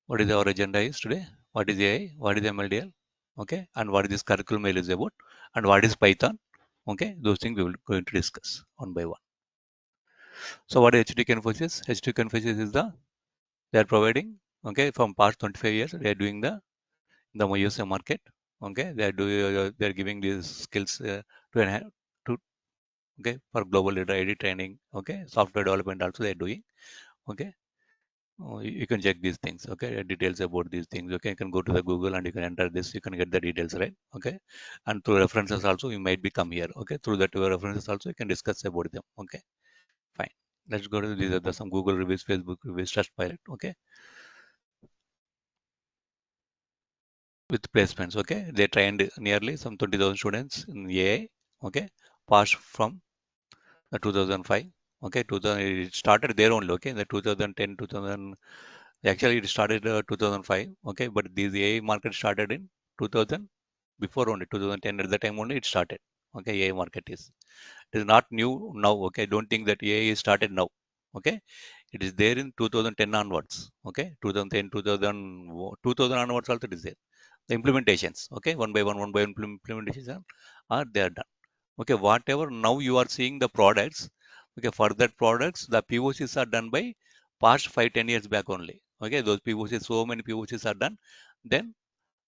What is our agenda is today? What is AI? What is MLDL? Okay, and what is this curriculum mail is about? And what is Python? Okay, those things we will going to discuss one by one. So what is HT Confucius? HT Confucius is they are providing, okay, from past 25 years they are doing the USA market. Okay, they are doing they are giving these skills to enhance to, okay, for global leader ID training. Okay, software development also they are doing. Okay, you can check these things. Okay, details about these things. Okay, you can go to the Google and you can enter this. You can get the details, right? Okay, and through references also you might become here. Okay, through that references also you can discuss about them. Okay, fine. Let's go to these are some Google reviews, Facebook reviews, Trustpilot. Okay, with placements. Okay, they trained nearly some 20,000 students in AI. Okay, passed from the 2005. Okay, 2000 it started there only. Okay, in the 2010 2000 actually it started 2005. Okay, but this AI market started in 2000 before only 2010 at the time only it started. Okay, AI market is it is not new now. Okay, don't think that AI is started now. Okay, it is there in 2010 onwards. Okay, 2010 2000 onwards also it is there. The implementations, okay, one by one implementations are they are done. Okay, whatever now you are seeing the products, okay, for that products the POCs are done by past 5 10 years back only. Okay, those POCs, so many POCs are done. Then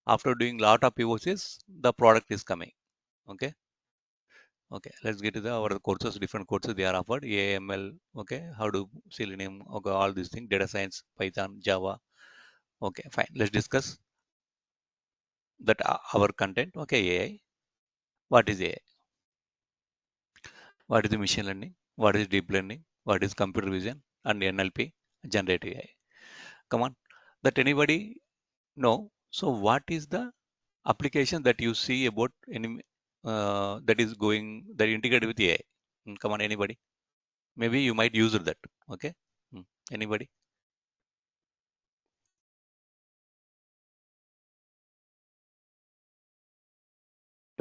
after doing lot of POCs the product is coming. Okay, okay, let's get to the our courses, different courses they are offered. AML, okay, how to Selenium, okay, all these things, data science, Python, Java. Okay, fine, let's discuss that our content. Okay, AI, what is AI, what is the machine learning, what is deep learning, what is computer vision and NLP, generative AI. Come on, that anybody know? So what is the application that you see about any that is going that integrated with AI? Come on, anybody? Maybe you might use that. Okay. Anybody?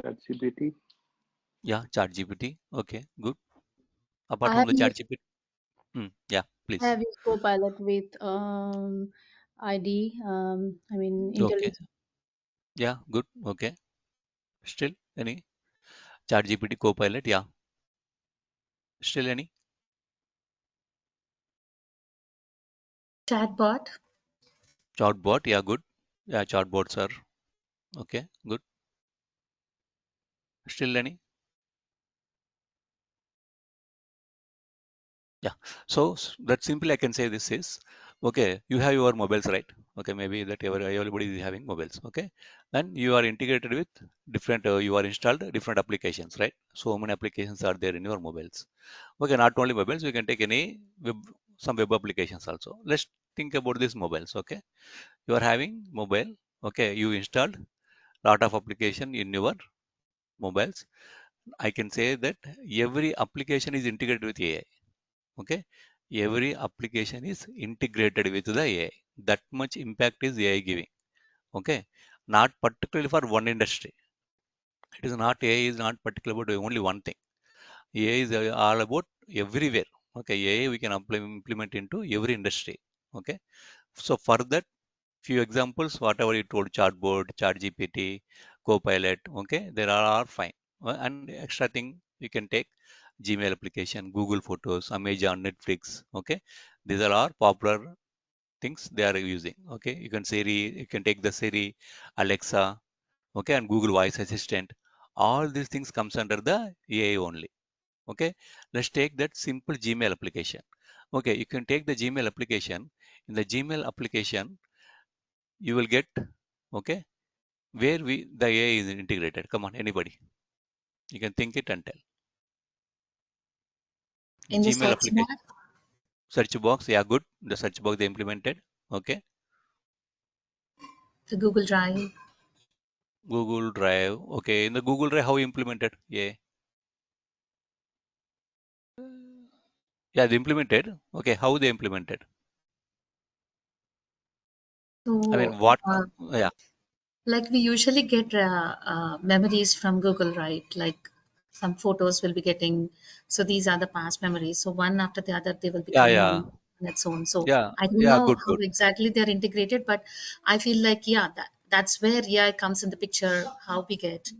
ChatGPT. Yeah, ChatGPT. Okay, good. Apart I from have the used ChatGPT, yeah, I please. have used Copilot with ID. I mean Okay, intelligence. yeah, good. Okay, still any ChatGPT Copilot? Yeah, still any Chatbot. chatbot? Yeah, good. Yeah, chatbots are okay, good. Still any? Yeah. So that simply I can say this is okay. You have your mobiles, right? Okay, maybe that everybody is having mobiles. Okay, and you are integrated with different. You are installed different applications, right? So many applications are there in your mobiles. Okay, not only mobiles. We can take any web, some web applications also. Let's think about these mobiles. Okay, you are having mobile. Okay, you installed lot of application in your mobiles. I can say that every application is integrated with AI. Okay, every application is integrated with the AI. That much impact is AI giving. Okay, not particularly for one industry. It is not, AI is not particular about only one thing. AI is all about everywhere. Okay, AI we can implement into every industry. Okay, so for that few examples, whatever you told, chatbot, chat GPT, copilot, okay, there are fine. And extra thing you can take Gmail application, Google Photos, Amazon, Netflix. Okay, these are all popular things they are using. Okay, you can Siri, you can take the Siri, Alexa, okay, and Google Voice Assistant. All these things comes under the AI only. Okay, let's take that simple Gmail application. Okay, you can take the Gmail application. In the Gmail application you will get, okay, where we the AI is integrated. Come on, anybody, you can think it and tell. In the Gmail search bar, application, search box, yeah, good, the search box they implemented. Okay, the Google Drive. Google Drive. Okay, in the Google Drive how you implemented? Yeah, yeah, they implemented. Okay, how they implemented? I So, mean what? uh, Yeah, like we usually get memories from Google, right? Like some photos will be getting. So these are the past memories. So one after the other, they will be yeah, coming yeah, on. on its own. So Yeah, I don't yeah, know good, how good. exactly they're integrated, but I feel like, yeah, that's where AI comes in the picture, how we get.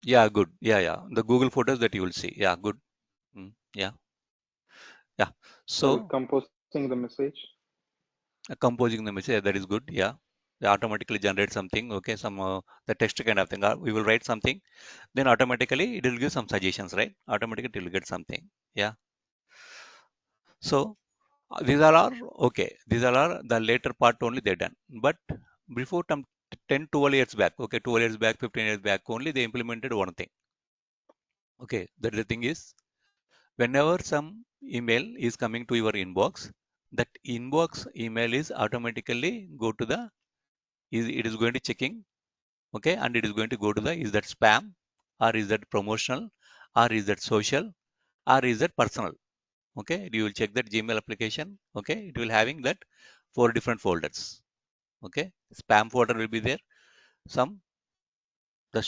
Yeah, good. Yeah, yeah. The Google Photos that you will see. Yeah, good. Yeah, yeah. Well, So composing the message. composing the message, that is good. Yeah, they automatically generate something. Okay, some the text kind of thing. We will write something, then automatically it will give some suggestions, right? Automatically it will get something. Yeah. So these all are okay. These all are the later part only they done. But before 10, 12 years back, okay, 12 years back, 15 years back, only they implemented one thing. Okay, that the thing is, whenever some email is coming to your inbox, that inbox email is automatically go to the it is going to checking, okay, and it is going to go to the is that spam, or is that promotional, or is that social, or is that personal. Okay, you will check that Gmail application. Okay, it will having that 4 different folders. Okay, spam folder will be there, some the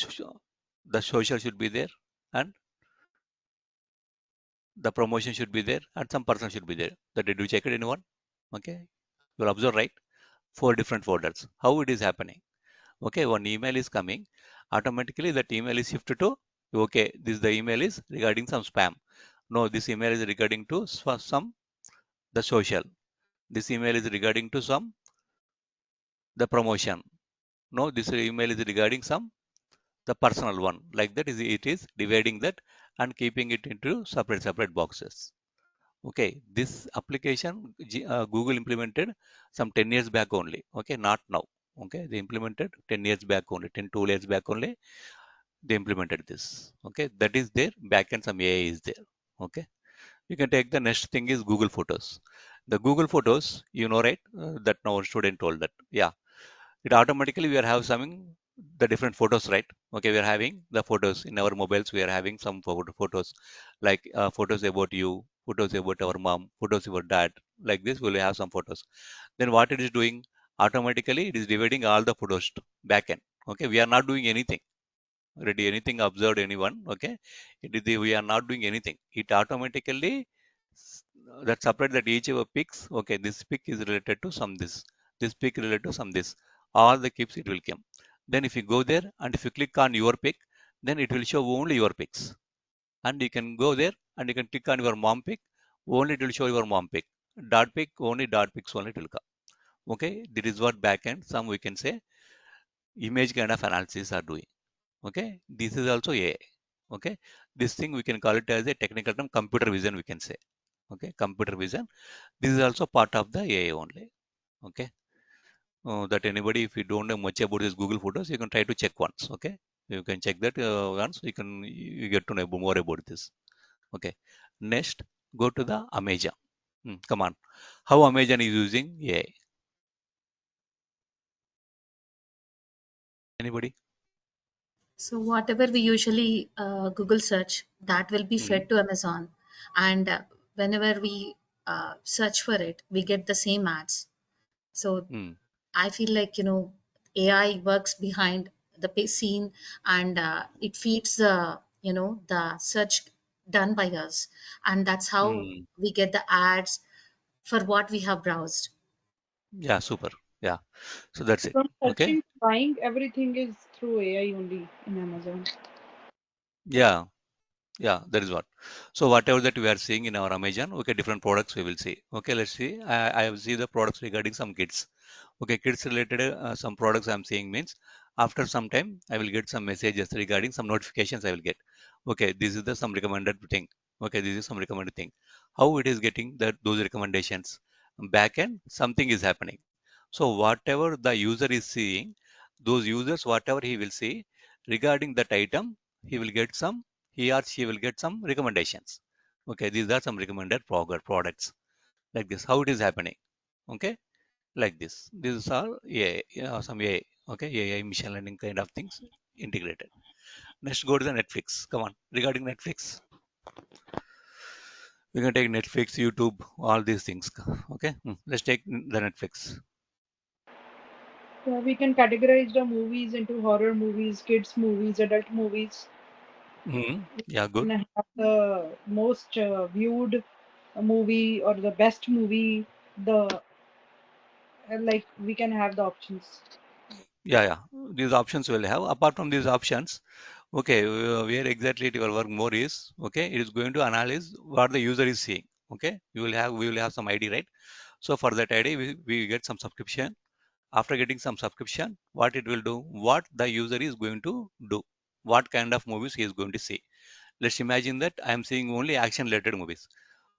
the social should be there, and the promotion should be there, and some person should be there. That did you check it anyone? Okay, you will observe, right? 4 different folders. How it is happening? Okay, one email is coming, automatically that email is shifted to, okay, this the email is regarding some spam. No, this email is regarding to some the social. This email is regarding to some the promotion. No, this email is regarding some the personal one. Like that is it is dividing that and keeping it into separate boxes. Okay, this application Google implemented some 10 years back only. Okay, not now. Okay, they implemented 10 years back only, 10 2 years back only they implemented this. Okay, that is there. Backend some AI is there. Okay, you can take the next thing is Google Photos. The Google Photos, you know, right? That now student told that. Yeah, it automatically we are have some the different photos, right? Okay, we are having the photos in our mobiles. We are having some photos like photos about you, photos about our mom, photos about dad. Like this, we will have some photos. Then what it is doing? Automatically, it is dividing all the photos to backend. Okay, we are not doing anything. Ready anything observed anyone? Okay, we are not doing anything. It automatically that separate that each of our picks. Okay, this pick is related to some this pick related to some this, all the keeps it will come. Then if you go there and if you click on your pick, then it will show only your picks. And you can go there and you can click on your mom pick, only it will show your mom pick. Dot pick, only dot picks only it will come. Okay, this is what backend some we can say image kind of analysis are doing. Okay, this is also AI. Okay, this thing we can call it as a technical term, computer vision we can say. Okay, computer vision, this is also part of the AI only. Okay, that anybody if you don't know much about this Google Photos, you can try to check once. Okay, you can check that once, you get to know more about this. Okay, next go to the Amazon. Come on, how Amazon is using AI? Anybody? So whatever we usually Google search, that will be Hmm. fed to Amazon, and whenever we search for it, we get the same ads. So Hmm. I feel like, AI works behind the scene, and it feeds the, the search done by us, and that's how Hmm. we get the ads for what we have browsed. Yeah, super. Yeah, so that's it. From Okay. searching to buying, everything is through AI only in Amazon. Yeah. Yeah, that is what. So whatever that we are seeing in our Amazon, okay, different products we will see. Okay, let's see. I have see the products regarding some kids. Okay, kids related some products I'm seeing means after some time I will get some messages regarding some notifications I will get. Okay, this is the some recommended thing. Okay, this is some recommended thing. How it is getting that those recommendations? Back end something is happening. So whatever the user is seeing, those users whatever he will see regarding that item, he will get some he or she will get some recommendations. Okay, these are some recommended products like this. How it is happening? Okay, like this. These are AI, some AI. Okay, AI machine learning kind of things integrated. Next, go to the Netflix. Come on, regarding Netflix, we can take Netflix, YouTube, all these things. Okay, let's take the Netflix. Yeah, we can categorize the movies into horror movies, kids movies, adult movies. Yeah, good. And have the most viewed movie or the best movie. the like we can have the options. Yeah. These options will have. Apart from these options, okay, where exactly it will work more is, okay, it is going to analyze what the user is seeing. Okay, we will have some ID, right? So for that ID, we get some subscription. After getting some subscription, what it will do, what the user is going to do, what kind of movies he is going to see. Let's imagine that I am seeing only action related movies.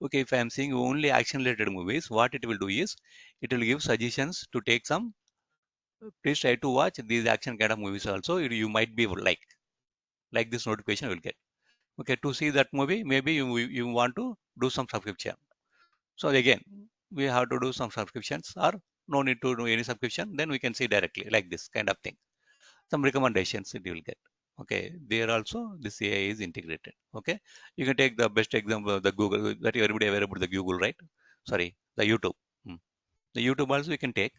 Okay, if I am seeing only action related movies, what it will do is, it will give suggestions to take some, please try to watch these action kind of movies also. You might be like this notification will get. Okay, to see that movie, maybe you want to do some subscription. So again, we have to do some subscriptions, or no need to do any subscription, then we can see directly like this kind of thing. Some recommendations it will get. Okay, there also this AI is integrated. Okay, you can take the best example of the Google, that everybody aware about the Google, right? Sorry, the YouTube. Hmm. The YouTube also you can take.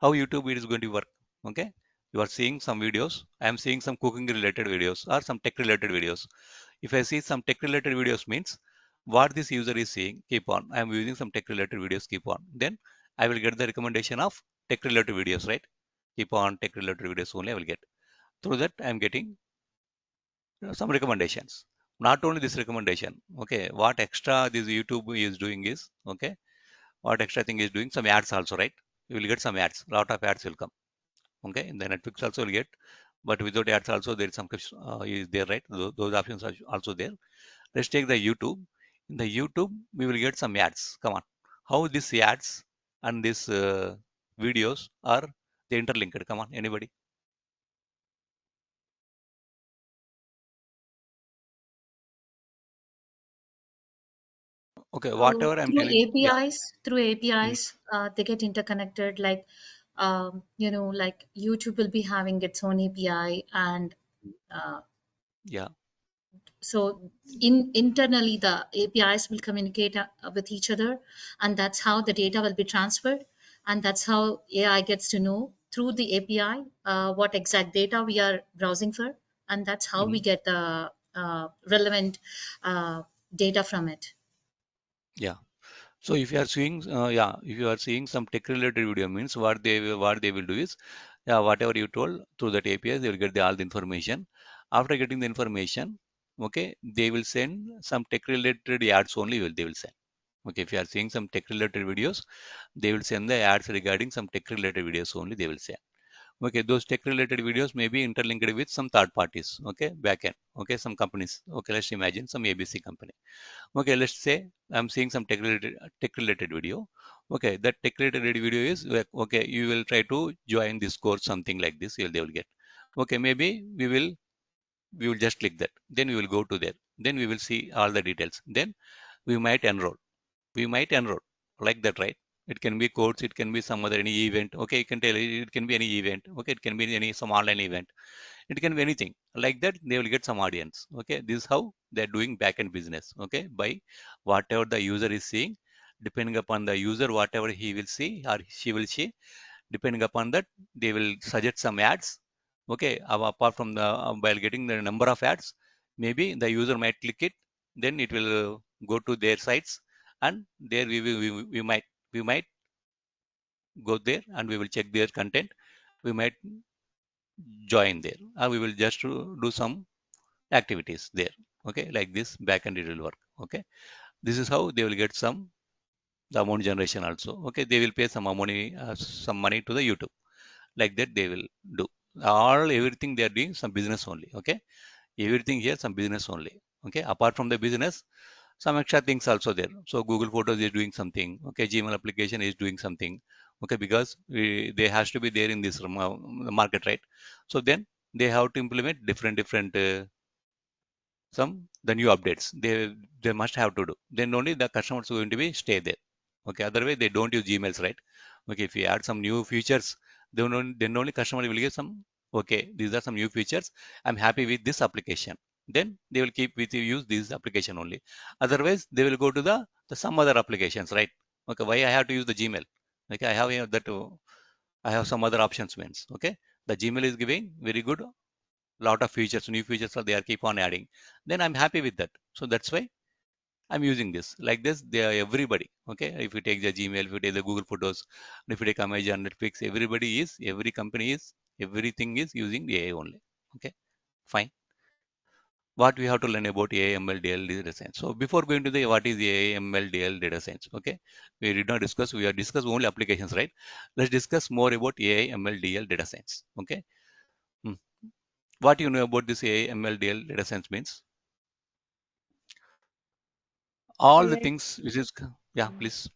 How YouTube is going to work? Okay, you are seeing some videos. I am seeing some cooking related videos or some tech related videos. If I see some tech related videos, means what this user is seeing, keep on, I am using some tech related videos, keep on, then I will get the recommendation of tech related videos, right? Keep on tech related videos only I will get. Through that I am getting some recommendations. Not only this recommendation, okay, what extra this YouTube is doing is, okay, what extra thing is doing, some ads also, right? You will get some ads, lot of ads will come. Okay, in the Netflix also will get, but without ads also there is some is there, right? Those options are also there. Let's take the YouTube. In the YouTube we will get some ads. Come on, how these ads and these videos are they interlinked? Come on, anybody? Okay, So whatever I'm through telling, yeah. Mm, APIs, they get interconnected. Like, like YouTube will be having its own API, and uh, yeah. so internally the APIs will communicate with each other, and that's how the data will be transferred, and that's how AI gets to know through the API what exact data we are browsing for, and that's how we Mhm. get the relevant uh, data from it. Yeah. So if you are seeing, if you are seeing some tech related video, means what they will do is, yeah, whatever you told through that APIs, they will get all the information. After getting the information, okay, they will send some tech related ads only. They will send. Okay, if you are seeing some tech related videos, they will send the ads regarding some tech related videos only. They will send. Okay, those tech related videos may be interlinked with some third parties. Okay, backend. Okay, some companies. Okay, let's imagine some ABC company. Okay, let's say I'm seeing some tech related video. Okay, that tech related video is like, okay, you will try to join this course, something like this, they will get. Okay, maybe we will just click that. Then we will go to there. Then we will see all the details. Then we might enroll. We might enroll like that, right? It can be course, it can be some other any event. Okay, you can tell it can be any event. Okay, it can be any some online event. It can be anything like that. They will get some audience. Okay, this is how they're doing back-end business. Okay, by whatever the user is seeing, depending upon the user, whatever he will see or she will see, depending upon that, they will suggest some ads. Okay, apart from the while getting the number of ads, maybe the user might click it, then it will go to their sites, and there we might go there and we will check their content. We might join there, or we will just do some activities there. Okay, like this backend it will work. Okay, this is how they will get the amount generation also. Okay, they will pay some money to the YouTube. Like that they will do all everything they are doing some business only. Okay, everything here some business only. Okay, apart from the business, some extra things also there. So Google Photos is doing something. Okay, Gmail application is doing something. Okay, because they has to be there in this market, right? So then they have to implement different some the new updates they must have to do. Then only the customers are going to be stay there. Okay, otherwise they don't use Gmails, right? Okay, if you add some new features, then only customer will get some, okay, these are some new features, I'm happy with this application, then they will keep with you use this application only. Otherwise they will go to the some other applications, right? Okay, why I have to use the Gmail? Okay, I have that I have some other options means. Okay, the Gmail is giving very good lot of features, new features are they are keep on adding, then I'm happy with that. So that's why I'm using this. Like this, they are everybody. Okay, if you take the Gmail, if you take the Google Photos, if you take Amazon, Netflix, every company is, everything is using the AI only. Okay, fine. What we have to learn about AI, ML, DL data science. So before going to the what is AI, ML, DL data science, okay, we did not discuss. We are discuss only applications, right? Let's discuss more about AI, ML, DL data science. Okay, Hmm. What you know about this AI, ML, DL data science means all the AI, things which is yeah, please.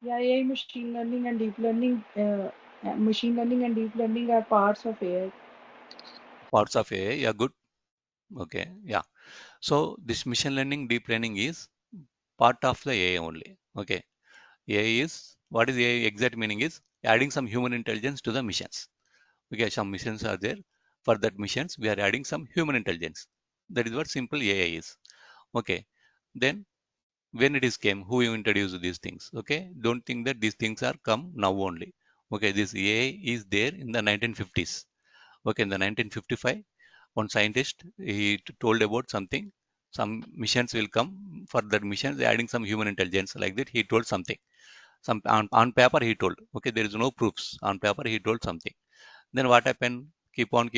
yeah, AI, machine learning and deep learning, machine learning and deep learning are parts of AI. Parts of AI, yeah, good. Okay, yeah. So this machine learning, deep learning is part of the AI only. Okay, AI is what is AI? Exact meaning is adding some human intelligence to the missions. Okay, some missions are there. For that missions, we are adding some human intelligence. That is what simple AI is. Okay, then when it is came, who you introduced these things? Okay, don't think that these things are come now only. Okay, this AI is there in the 1950s. Okay, in the 1955, one scientist he told about something. Some missions will come. For that missions, they adding some human intelligence like that. He told something. Some on paper he told. Okay, there is no proofs on paper. He told something. Then what happened? Keep on.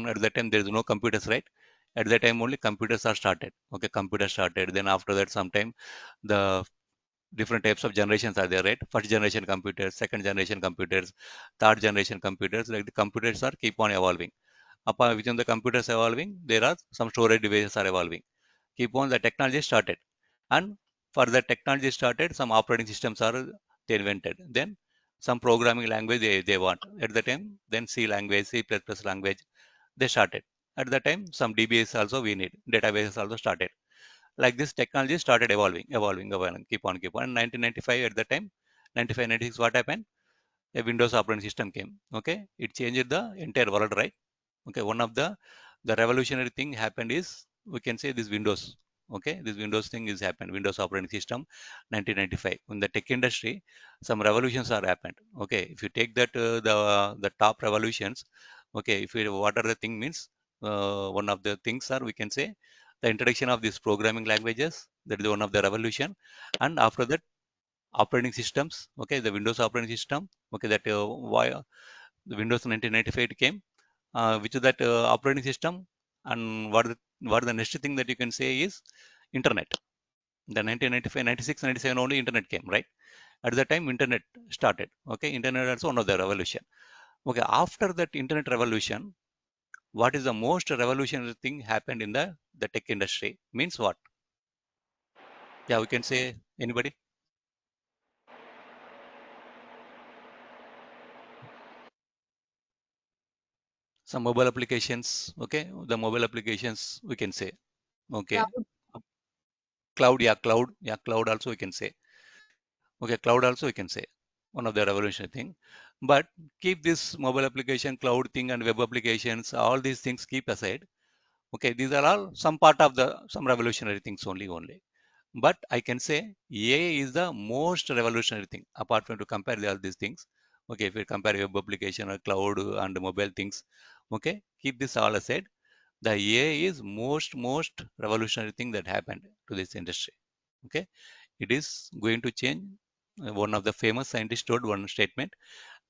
At that time, there is no computers, right? At that time, only computers are started. Okay, computers started. Then after that, sometime the different types of generations are there, right? First generation computers, second generation computers, third generation computers. Like the computers are keep on evolving. Upon within the computers evolving, there are some storage devices are evolving. Keep on the technology started, and for the technology started, some operating systems are they invented. Then some programming language they want at the time. Then C language, C++ language they started. At the time, some DBS also we need. Databases also started. Like this, technology started evolving. Keep on. And 1995 at the time, 95, 96, what happened? A Windows operating system came. Okay, it changed the entire world, right? Okay, one of the revolutionary thing happened is we can say this Windows. Okay, this Windows thing is happened. Windows operating system, 1995. In the tech industry, some revolutions are happened. Okay, if you take that the top revolutions, okay, if you what are the thing means, one of the things are we can say the introduction of these programming languages. That is one of the revolution, and after that operating systems. Okay, the Windows operating system. Okay, that why the Windows 1995 it came, which is that operating system, and what the next thing that you can say is internet. The 1995, 96, 97 only internet came, right? At that time, internet started. Okay, internet also one of the revolution. Okay, after that internet revolution, what is the most revolutionary thing happened in the tech industry? Means what? Yeah, we can say anybody. Some mobile applications. Okay, the mobile applications we can say. Okay, Cloud. cloud. Yeah, cloud. Yeah, cloud also we can say. Okay, cloud also we can say one of the revolutionary thing. But keep this mobile application, cloud thing, and web applications, all these things keep aside. Okay, these are all some part of the some revolutionary things only. But I can say AI is the most revolutionary thing apart from to compare all these things. Okay, if you compare web application or cloud and mobile things, okay, keep this all aside. The AI is most revolutionary thing that happened to this industry. Okay, it is going to change. One of the famous scientists told one statement: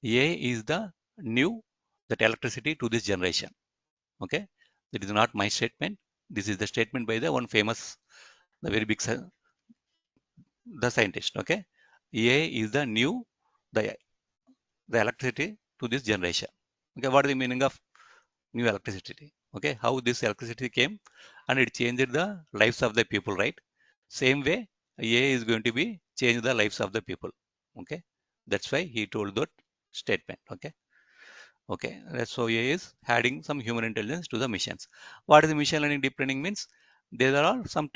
AI is the new that electricity to this generation. Okay, that is not my statement. This is the statement by the one famous, the very big, the scientist. Okay, AI is the new the the electricity to this generation. Okay, what is the meaning of new electricity? Okay, how this electricity came and it changed the lives of the people, right? Same way, AI is going to be change the lives of the people. Okay, that's why he told that statement. Okay, okay, so AI is adding some human intelligence to the machines. What is the machine learning deep learning means? There are all some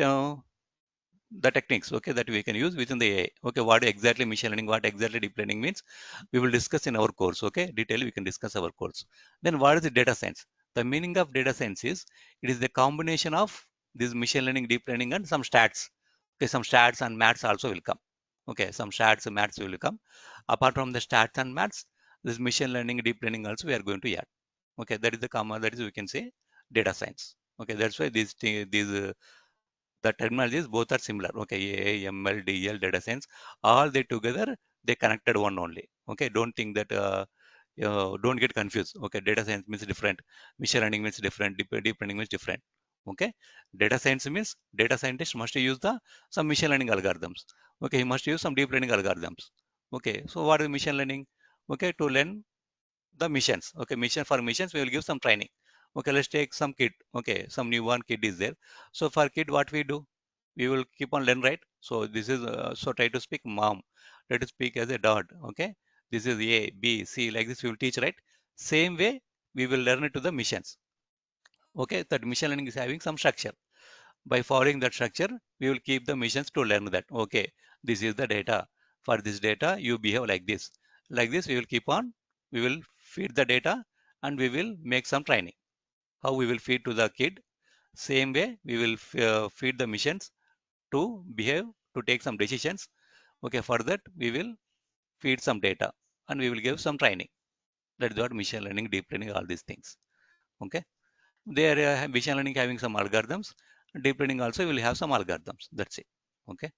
the techniques, okay, that we can use within the AI. Okay, what exactly machine learning, what exactly deep learning means, we will discuss in our course. Okay, detail we can discuss our course. Then what is the data science? The meaning of data science is it is the combination of this machine learning, deep learning, and some stats. Okay, some stats and maths also will come. Okay, some stats and maths will come. Apart from the stats and maths, this machine learning, deep learning also we are going to add. Okay, that is the comma. That is we can say data science. Okay, that's why these the terminologies both are similar. Okay, AI, ML, DL, data science, all they together, they connected one only. Okay, don't think that, don't get confused. Okay, data science means different, machine learning means different, deep learning means different. Okay, data science means data scientist must use the some machine learning algorithms. Okay, he must use some deep learning algorithms. Okay, so what is machine learning? Okay, to learn the missions. Okay, mission for missions, we will give some training. Okay, let's take some kid. Okay, some newborn kid is there. So for kid, what we do? We will keep on learn, right? So this is, so try to speak mom. Try to speak as a dot. Okay, this is A, B, C, like this we will teach, right? Same way, we will learn it to the missions. Okay, that mission learning is having some structure. By following that structure, we will keep the missions to learn that. Okay, this is the data. For this data, you behave like this. Like this, we will keep on. We will feed the data and we will make some training. How we will feed to the kid? Same way, we will feed the missions to behave, to take some decisions. Okay, for that, we will feed some data and we will give some training. That is what machine learning, deep learning, all these things. Okay. They are machine learning having some algorithms. Deep learning also will have some algorithms. That's it. Okay.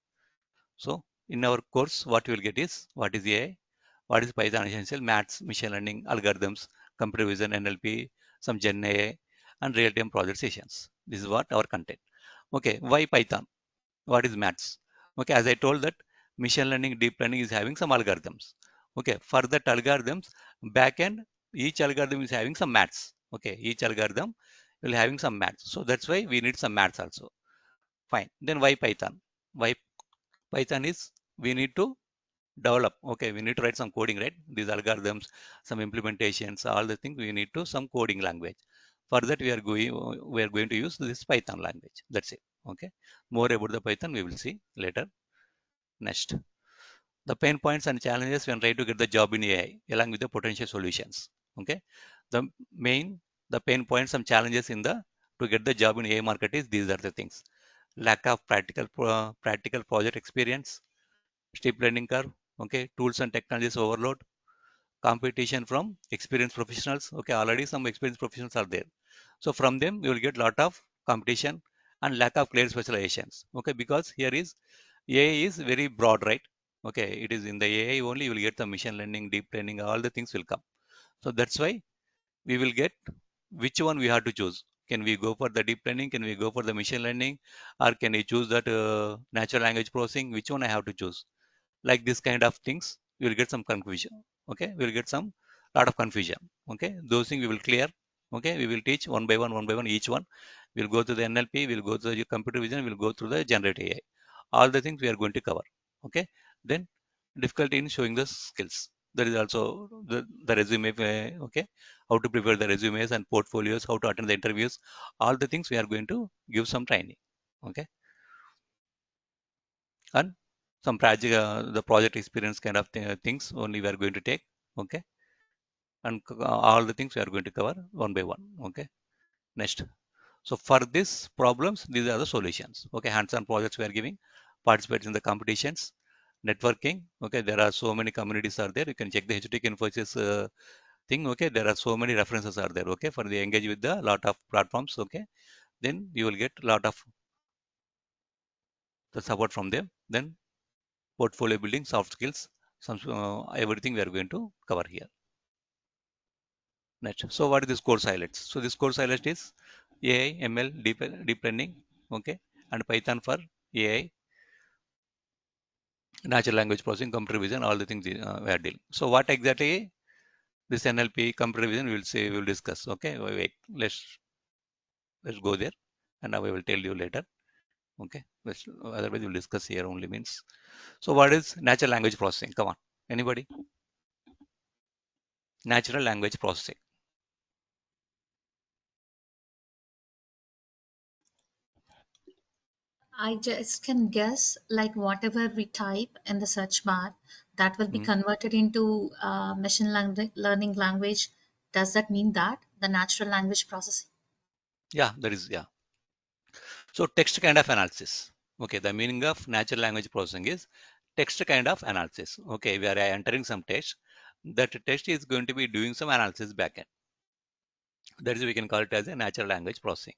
So in our course, what you will get is what is AI, what is Python essential, maths, machine learning, algorithms, computer vision, NLP, some Gen AI, and real-time project sessions. This is what our content. Okay. Why Python? What is maths? Okay. As I told that machine learning, deep learning is having some algorithms. Okay. For that algorithms, backend, each algorithm is having some maths. Okay. Each algorithm will having some maths. So that's why we need some maths also. Fine. Then why Python? Why Python is we need to develop. Okay, we need to write some coding, right? These algorithms, some implementations, all the things we need to some coding language. For that we are going to use this Python language. That's it. Okay. More about the Python we will see later. Next, the pain points and challenges when trying to get the job in AI, along with the potential solutions. Okay, the main the pain points, some challenges in the to get the job in AI market is these are the things: lack of practical project experience, steep learning curve, okay, tools and technologies overload, competition from experienced professionals. Okay, already some experienced professionals are there. So from them, you will get lot of competition and lack of clear specializations. Okay, because here is AI is very broad, right? Okay, it is in the AI only you will get the machine learning, deep learning, all the things will come. So that's why we will get which one we have to choose. Can we go for the deep learning? Can we go for the machine learning? Or can we choose that natural language processing? Which one I have to choose? Like this kind of things, you will get some confusion. Okay, we will get some lot of confusion. Okay, those things we will clear. Okay, we will teach one by one, each one. We'll go to the NLP, we'll go to the computer vision, we'll go through the generative AI. All the things we are going to cover. Okay, then difficulty in showing the skills. There is also the resume. Okay, how to prepare the resumes and portfolios, how to attend the interviews. All the things we are going to give some training. Okay, and some project, the project experience kind of things only we are going to take. Okay, and all the things we are going to cover one by one. Okay, next. So for these problems, these are the solutions. Okay, hands-on projects we are giving, participate in the competitions, networking. Okay, there are so many communities are there. You can check the HTTP Infosys thing. Okay, there are so many references are there. Okay, for the engage with the lot of platforms. Okay, then you will get lot of the support from them. Then portfolio building, soft skills, some everything we are going to cover here. Next, so what is this course highlights? So this course highlight is AI, ML, deep learning, okay, and Python for AI, natural language processing, computer vision, all the things we are dealing. So what exactly this NLP, computer vision, we will say, we will discuss. Okay, wait, let's go there, and I will tell you later. Okay, otherwise we'll discuss here only means. So what is natural language processing? Come on, anybody? Natural language processing. I just can guess like whatever we type in the search bar, that will be Hmm. converted into learning language. Does that mean that the natural language processing? Yeah, that is, yeah. So text kind of analysis. Okay, the meaning of natural language processing is text kind of analysis. Okay, we are entering some text. That text is going to be doing some analysis backend. That is, we can call it as a natural language processing.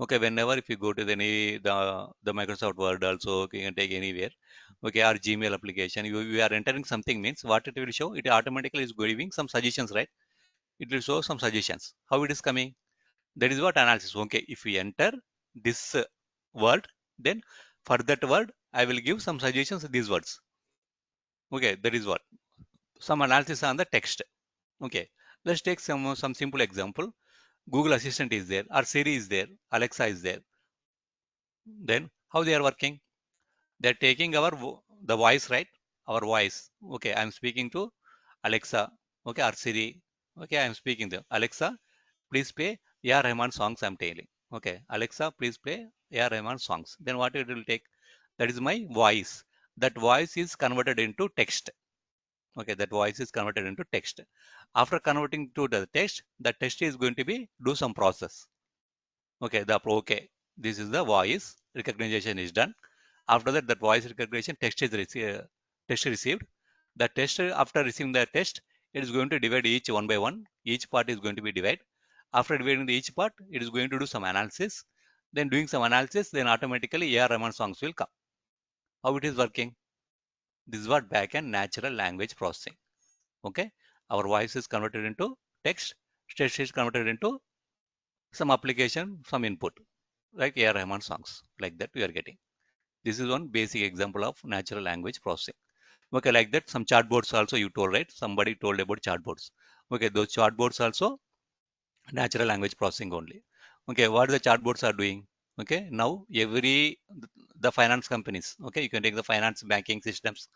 Okay, whenever if you go to the Microsoft Word also, you can take anywhere. Okay, our Gmail application, you are entering something means what it will show, it automatically is giving some suggestions, right? It will show some suggestions. How it is coming? That is what analysis. Okay, if we enter this word, then for that word, I will give some suggestions of these words. Okay, that is what. Some analysis on the text. Okay, let's take some simple example. Google Assistant is there, or Siri is there, Alexa is there. Then how they are working? They're taking the voice, right? Our voice. Okay, I'm speaking to Alexa. Okay, or Siri. Okay, I'm speaking to Alexa. Please play A.R. Rahman songs. I'm telling. Okay, Alexa, please play A.R. Rahman songs. Then what it will take? That is my voice. That voice is converted into text. Okay, that voice is converted into text. After converting to the text is going to be do some process. Okay, this is the voice recognition is done. After that, that voice recognition text received. The text, after receiving the text, it is going to divide each one by one. Each part is going to be divided. After dividing each part, it is going to do some analysis. Then doing some analysis, then automatically A.R. Rahman songs will come. How it is working? This is what backend natural language processing. Okay, our voice is converted into text. Text is converted into some application, some input, like A.R. Rahman songs. Like that we are getting. This is one basic example of natural language processing. Okay, like that, some chatbots also you told, right? Somebody told about chatbots. Okay, those chatbots also natural language processing only. Okay, what the chatbots are doing? Okay, now the finance companies. Okay, you can take the finance banking systems.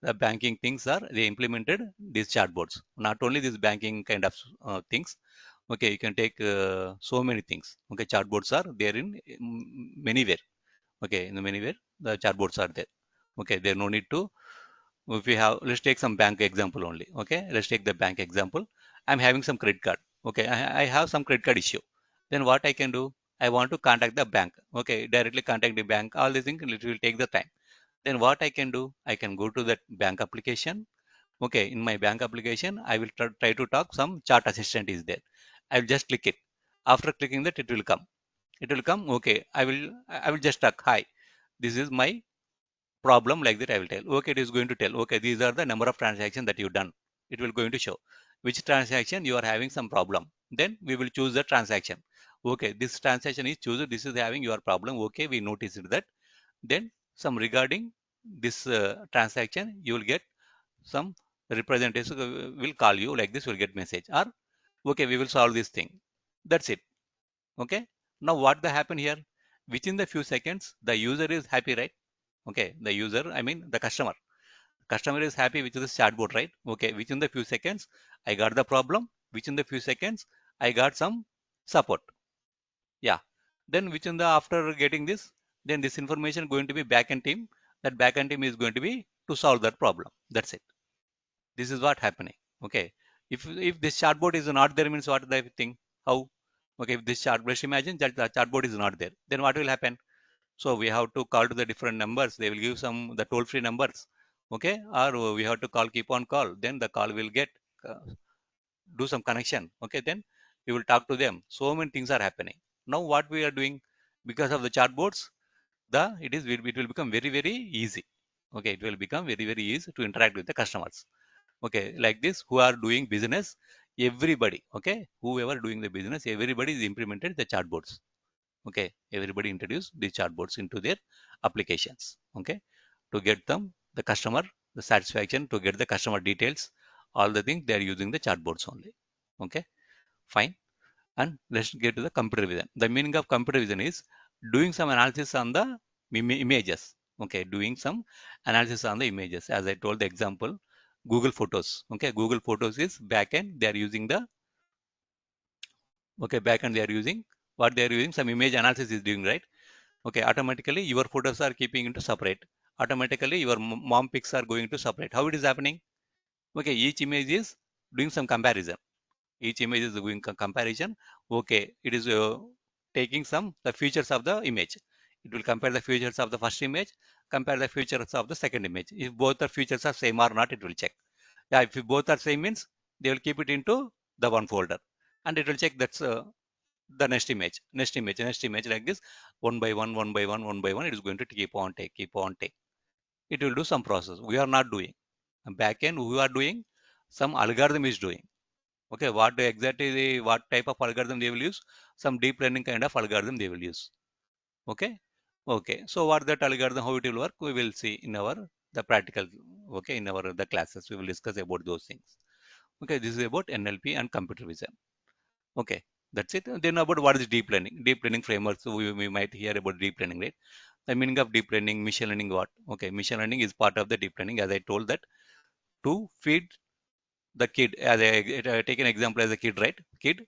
The banking things are they implemented these chatbots. Not only these banking kind of things. Okay, you can take so many things. Okay, chatbots are there in many. Okay, in the anywhere the chatbots are there. Okay, there no need to. If we have, let's take some bank example only. Okay, let's take the bank example. I'm having some credit card. Okay, I have some credit card issue. Then what I can do? I want to contact the bank. Okay, directly contact the bank. All these things it will take the time. Then what I can do? I can go to that bank application. Okay, in my bank application, I will try to talk. Some chat assistant is there. I will just click it. After clicking that, it will come. It will come. Okay, I will just talk. Hi, this is my problem, like that I will tell. Okay, it is going to tell. Okay, these are the number of transactions that you've done. It will going to show which transaction you are having some problem. Then we will choose the transaction. Okay, this transaction is chosen. This is having your problem. Okay, we noticed that. Then some regarding this transaction, you will get some representatives will call you, like this. Will get message, or okay, we will solve this thing. That's it. Okay. Now what the happen here? Within the few seconds, the user is happy, right? Okay, the user, I mean the customer is happy with this chatbot, right? Okay, within the few seconds I got the problem. Within the few seconds I got some support. Yeah, then within the after getting this, then this information going to be backend team. That backend team is going to be to solve that problem. That's it. This is what happening. Okay, if this chatbot is not there means what the thing? How? Okay, if this chat, let's imagine that the chatbot is not there, then what will happen? So we have to call to the different numbers. They will give some the toll free numbers. Okay, or we have to call, keep on call. Then the call will get uh, do some connection. Okay, then we will talk to them. So many things are happening. Now what we are doing because of the chatbots, it will become very easy. Okay, it will become very easy to interact with the customers. Okay, like this, who are doing business, everybody. Okay, whoever doing the business, everybody is implemented the chatbots. Okay, everybody introduce the chatbots into their applications. Okay, to get them the customer the satisfaction, to get the customer details, all the things they are using the chatbots only. Okay, fine. And let's get to the computer vision. The meaning of computer vision is doing some analysis on the images. Okay, doing some analysis on the images. As I told the example, Google Photos. Okay, Google Photos is backend. They are using the okay backend. They are using what they are using. Some image analysis is doing, right. Okay, automatically your photos are keeping into separate. Automatically your mom pics are going to separate. How it is happening? Okay, each image is doing some comparison. Each image is doing comparison. Okay, it is taking some the features of the image. It will compare the features of the first image, compare the features of the second image. If both the features are same or not, it will check. Yeah, if both are same means they will keep it into the one folder, and it will check that's the next image, like this, one by one, it is going to keep on take. It will do some process. We are not doing. Back end, we are doing, some algorithm is doing. Okay, what exactly, what type of algorithm they will use? Some deep learning kind of algorithm they will use. Okay. So what that algorithm, how it will work, we will see in our the practical. Okay, in our the classes, we will discuss about those things. Okay, this is about NLP and computer vision. Okay, that's it. Then about what is deep learning? Deep learning framework. So we might hear about deep learning, right? The meaning of deep learning, machine learning, what? Okay, machine learning is part of the deep learning, as I told that, to feed the kid. As I take an example as a kid, right? Kid,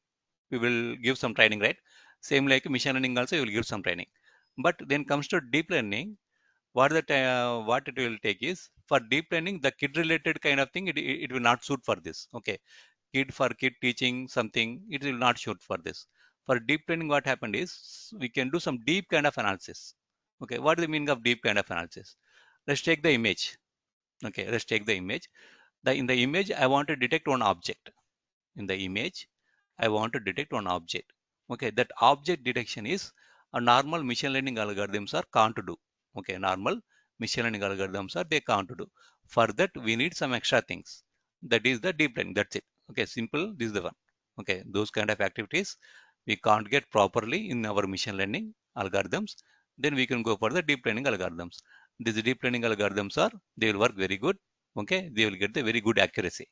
we will give some training, right? Same like machine learning also, you will give some training. But then comes to deep learning, what it will take is, for deep learning, the kid related kind of thing, it will not suit for this. Okay, for kid teaching something, it will not suit for this. For deep learning, what happened is, we can do some deep kind of analysis. Okay, what is the meaning of deep kind of analysis? Let's take the image. Okay, let's take the image. In the image, I want to detect one object. In the image, I want to detect one object. Okay, that object detection is a normal machine learning algorithms are can't do. Okay, normal machine learning algorithms are they can't do. For that, we need some extra things. That is the deep learning. That's it. Okay, simple. This is the one. Okay, those kind of activities we can't get properly in our machine learning algorithms. Then we can go for the deep learning algorithms. These deep learning algorithms are, they will work very good. Okay, they will get the very good accuracy.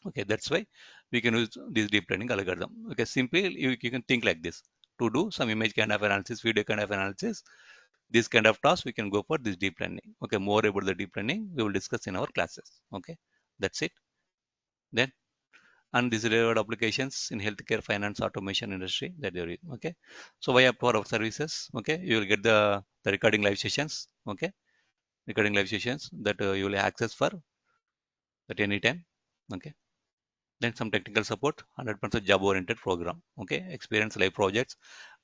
Okay, that's why we can use this deep learning algorithm. Okay, simply you can think like this. To do some image kind of analysis, video kind of analysis, this kind of task, we can go for this deep learning. Okay, more about the deep learning we will discuss in our classes. Okay, that's it. Then, and these related applications in healthcare, finance, automation industry, that there is. Okay, so via for our services, okay, you will get the recording live sessions. Okay, recording live sessions that you will access for at any time. Okay, then some technical support, 100% job oriented program. Okay, experience, live projects,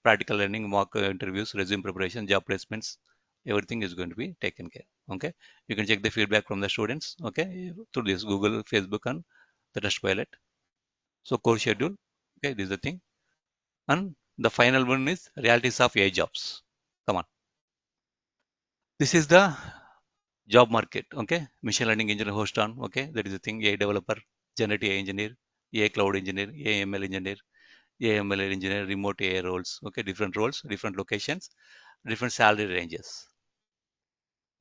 practical learning, mock interviews, resume preparation, job placements, everything is going to be taken care. Okay, you can check the feedback from the students, okay, through this Google, Facebook, and the test pilot. So course schedule, okay, this is the thing. And the final one is realities of AI jobs. Come on, this is the job market. Okay, machine learning engineer, host on. Okay, that is the thing. AI developer, generative AI engineer, AI cloud engineer, AI ML engineer, AML engineer, remote AI roles. Okay, different roles, different locations, different salary ranges.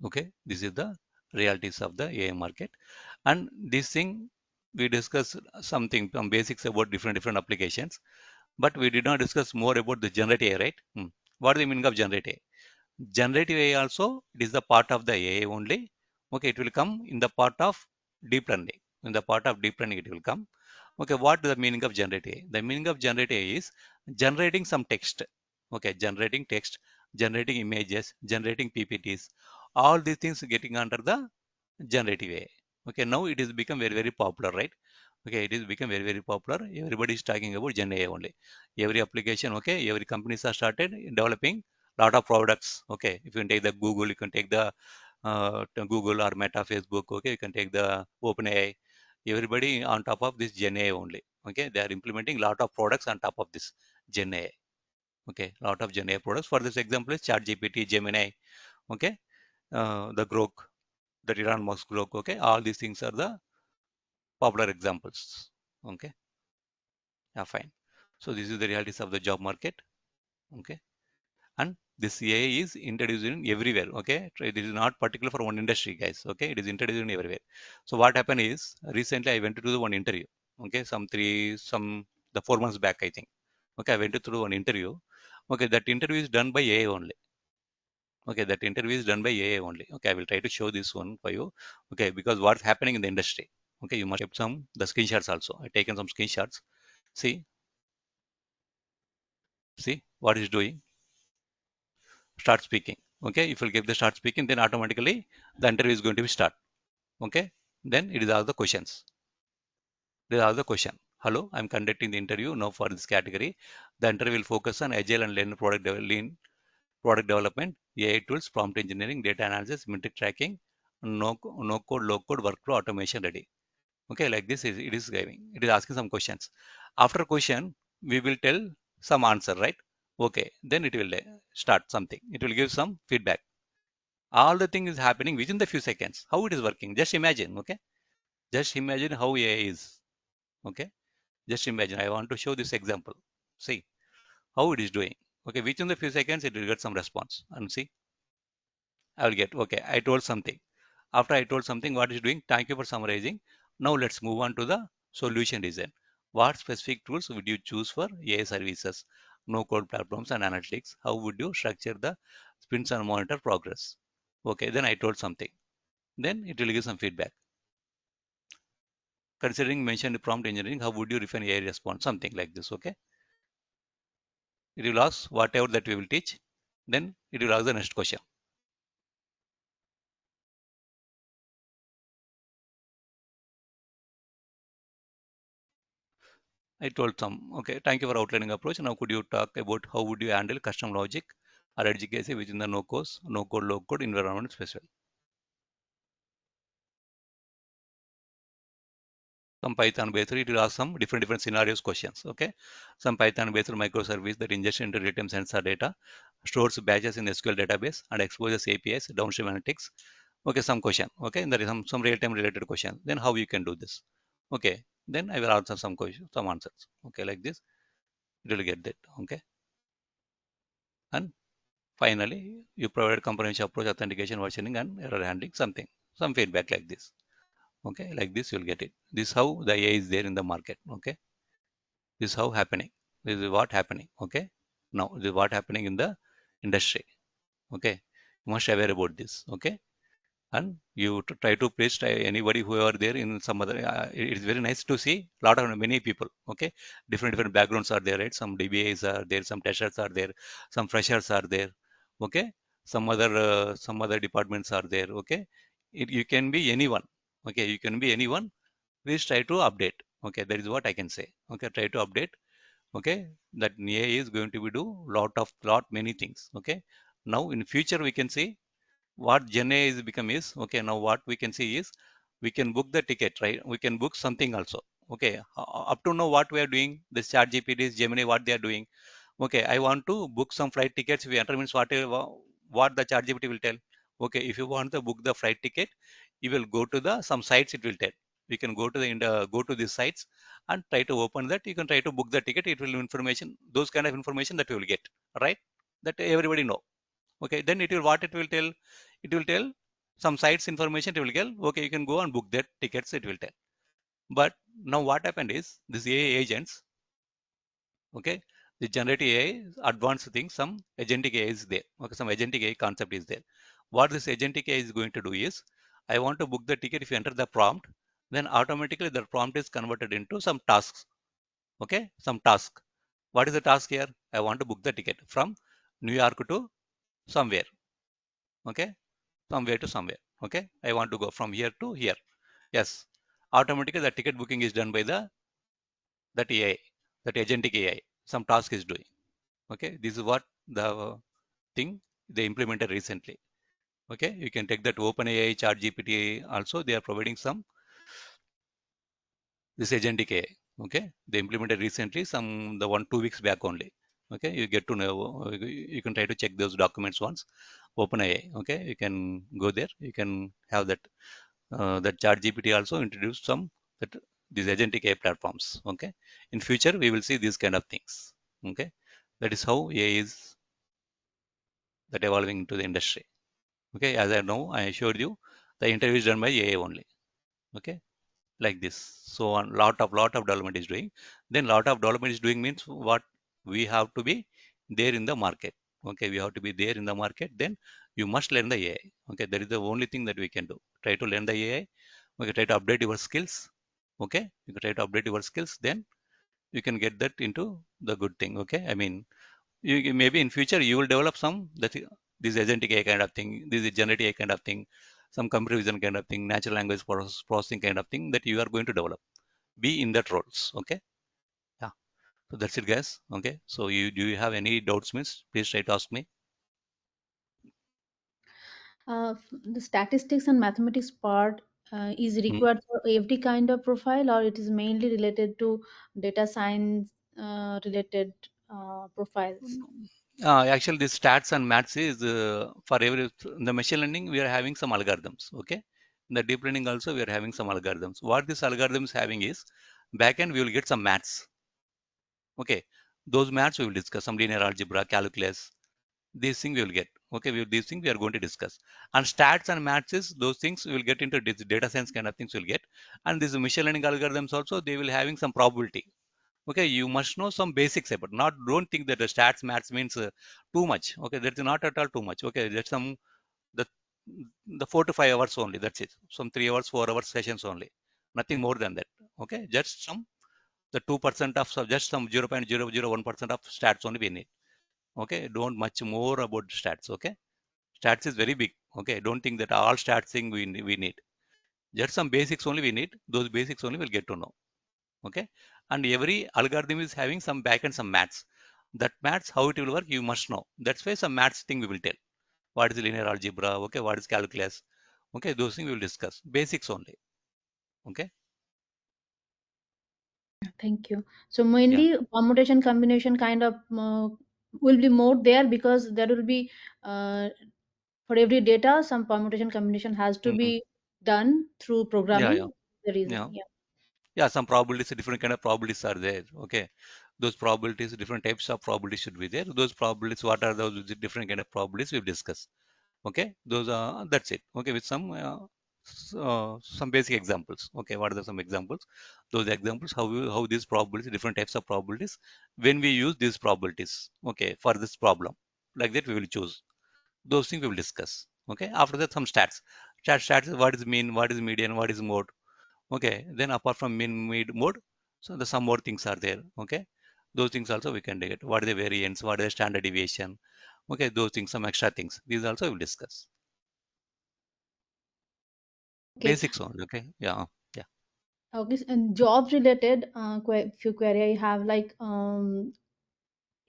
Okay, this is the realities of the AI market. And this thing, we discussed something, some basics about different applications, but we did not discuss more about the generative AI, right? What is the meaning of generative AI? Generative AI also, it is the part of the AI only. Okay, it will come in the part of deep learning. In the part of deep learning, it will come. Okay, what is the meaning of generative AI? The meaning of generative AI is generating some text. Okay, generating text, generating images, generating PPTs. All these things getting under the generative AI. Okay, now it is become very popular, right? Okay, it is become very popular. Everybody is talking about Gen AI only. Every application, okay, every companies are started developing lot of products. Okay, if you can take the Google, you can take the Google or Meta, Facebook. Okay, you can take the OpenAI. Everybody on top of this Gen AI only. Okay, they are implementing lot of products on top of this Gen AI. Okay, lot of Gen AI products. For this example is ChatGPT, Gemini. Okay, the Grok, the Elon Musk Grok. Okay, all these things are the popular examples. Okay, yeah, fine. So this is the realities of the job market. Okay, and this AI is introduced in everywhere. Okay, it is not particular for one industry, guys. Okay, it is introduced in everywhere. So what happened is, recently I went to do one interview. Okay, the 4 months back, I think. Okay, I went to do one interview. Okay, that interview is done by AI only. Okay, that interview is done by AI only. Okay, I will try to show this one for you. Okay, because what's happening in the industry. Okay, you must have some the screenshots also. I taken some screenshots. See, see what is doing. Start speaking. Okay, if you give the start speaking, then automatically the interview is going to be start. Okay, then it is all the questions. There are the question. Hello, I'm conducting the interview now for this category. The interview will focus on agile and lean product development, AI tools, prompt engineering, data analysis, metric tracking, no code, low code workflow automation ready. Okay, like this is it is giving. It is asking some questions. After question, we will tell some answer, right? Okay, then it will start something. It will give some feedback. All the thing is happening within the few seconds. How it is working? Just imagine, okay? Just imagine how AI is, okay? Just imagine. I want to show this example. See how it is doing. Okay, within the few seconds, it will get some response. And see, I will get, okay, I told something. After I told something, what is doing? Thank you for summarizing. Now let's move on to the solution design. What specific tools would you choose for AI services, no code platforms and analytics? How would you structure the sprints and monitor progress? Okay, then I told something. Then it will give some feedback. Considering mentioned prompt engineering, how would you refine AI response? Something like this, okay? It will ask whatever that we will teach. Then it will ask the next question. I told some, okay, thank you for outlining approach. Now could you talk about how would you handle custom logic or edge case within the no code, low code environment special? Some Python based, it will ask some different scenarios questions, okay? Some Python based microservice that ingests into real-time sensor data, stores batches in SQL database and exposes APIs, downstream analytics. Okay, some question, okay? There is some real-time related question. Then how you can do this? Okay, then I will answer some questions, some answers. Okay, like this, it will get that, okay? And finally, you provide comprehensive approach, authentication, versioning, and error handling, something, some feedback like this. Okay, like this you'll get it. This is how the AI is there in the market. Okay, this is how happening. This is what happening. Okay, now this is what happening in the industry. Okay, you must aware about this. Okay, and you try to place anybody who are there in some other. It's very nice to see lot of many people. Okay, different backgrounds are there, right? Some DBAs are there, some testers are there, some freshers are there. Okay, some other departments are there. Okay, you can be anyone. Okay, you can be anyone. Please try to update. Okay, that is what I can say. Okay, try to update. Okay, that AI is going to be do lot many things. Okay, now in future we can see what Gen AI is become is, okay, now what we can see is we can book the ticket, right? We can book something also. Okay, up to now what we are doing, this chat GPT, Gemini, what they are doing. Okay, I want to book some flight tickets. We enter means whatever what the chat GPT will tell. Okay, if you want to book the flight ticket, you will go to the some sites, it will tell. You can go to go to these sites and try to open that. You can try to book the ticket. It will information, those kind of information that you will get, right? That everybody know. Okay, then it will what it will tell, it will tell some sites information. It will tell, okay, you can go and book that tickets, it will tell. But now what happened is these AI agents, okay, the generative AI advanced thing, some agentic AI is there. Okay, some agentic AI concept is there. What this agentic AI is going to do is, I want to book the ticket. If you enter the prompt, then automatically the prompt is converted into some tasks. Okay, some task. What is the task here? I want to book the ticket from New York to somewhere. Okay, somewhere to somewhere. Okay, I want to go from here to here. Yes, automatically the ticket booking is done by the that AI, that agentic AI, some task is doing. Okay, this is what the thing they implemented recently. Okay, you can take that OpenAI chat GPT also, they are providing some this agentic AI. Okay, they implemented recently, some the 1 2 weeks back only. Okay, you get to know, you can try to check those documents once. OpenAI, okay, you can go there, you can have that. That chat GPT also introduced some that these agentic AI platforms. Okay, in future we will see these kind of things. Okay, that is how AI is that evolving into the industry. Okay, as I know, I showed you the interview is done by AI only. Okay, like this. So a lot of development is doing. Then lot of development is doing means what, we have to be there in the market. Okay, we have to be there in the market. Then you must learn the AI. Okay, that is the only thing that we can do. Try to learn the AI. Okay, try to update your skills. Okay, you can try to update your skills. Then you can get that into the good thing. Okay, I mean, maybe in future you will develop some that this agentic AI kind of thing, this is generative AI kind of thing, some computer vision kind of thing, natural language processing kind of thing that you are going to develop. Be in that roles. Okay, yeah. So that's it, guys. Okay, so you do you have any doubts, miss? Please try to ask me. The statistics and mathematics part is Hmm. required for every kind of profile, or it is mainly related to data science related profiles? Actually, this stats and maths is for every in the machine learning we are having some algorithms. Okay, in the deep learning also we are having some algorithms. What this algorithm is having is backend we will get some maths. Okay, those maths we will discuss some linear algebra, calculus. These things we will get. Okay, these things we are going to discuss. And stats and maths is those things we will get into this data science kind of things we'll get. And these machine learning algorithms also they will having some probability. Okay, you must know some basics about, not don't think that the stats maths means too much. Okay, that's not at all too much. Okay, that's some the the 4 to 5 hours only, that's it, some 3 hours 4 hours sessions only, nothing more than that. Okay, just some the 2% of just some 0.001% of stats only we need. Okay, don't much more about stats. Okay, stats is very big. Okay, don't think that all stats thing we need, just some basics only we need, those basics only we'll get to know. Okay, and every algorithm is having some back and some maths. That maths how it will work you must know, that's why some maths thing we will tell. What is linear algebra? Okay, what is calculus? Okay, those things we will discuss, basics only. Okay. Thank you. So Yeah. mainly permutation combination kind of will be more there, because there will be for every data some permutation combination has to Mhm. be done through Yeah, yeah, programming. The reason, yeah. yeah. Yeah, some probabilities, different kind of probabilities are there. Okay, those probabilities, different types of probabilities should be there. Those probabilities, what are those different kind of probabilities we discuss? Okay, those are, that's it. Okay, with some basic examples. Okay, what are some examples? Those examples, how these probabilities, different types of probabilities, when we use these probabilities. Okay, for this problem, like that we will choose. Those things we will discuss. Okay, after that some stats. Stats is what is mean, what is median, what is mode. Okay, then apart from mean, mid, mode, so the some more things are there. Okay, those things also we can get. What are the variance? What is the standard deviation? Okay, those things, some extra things. These also we'll discuss. Okay. Basics only. Okay, yeah, yeah. Okay. And jobs related few query I have, like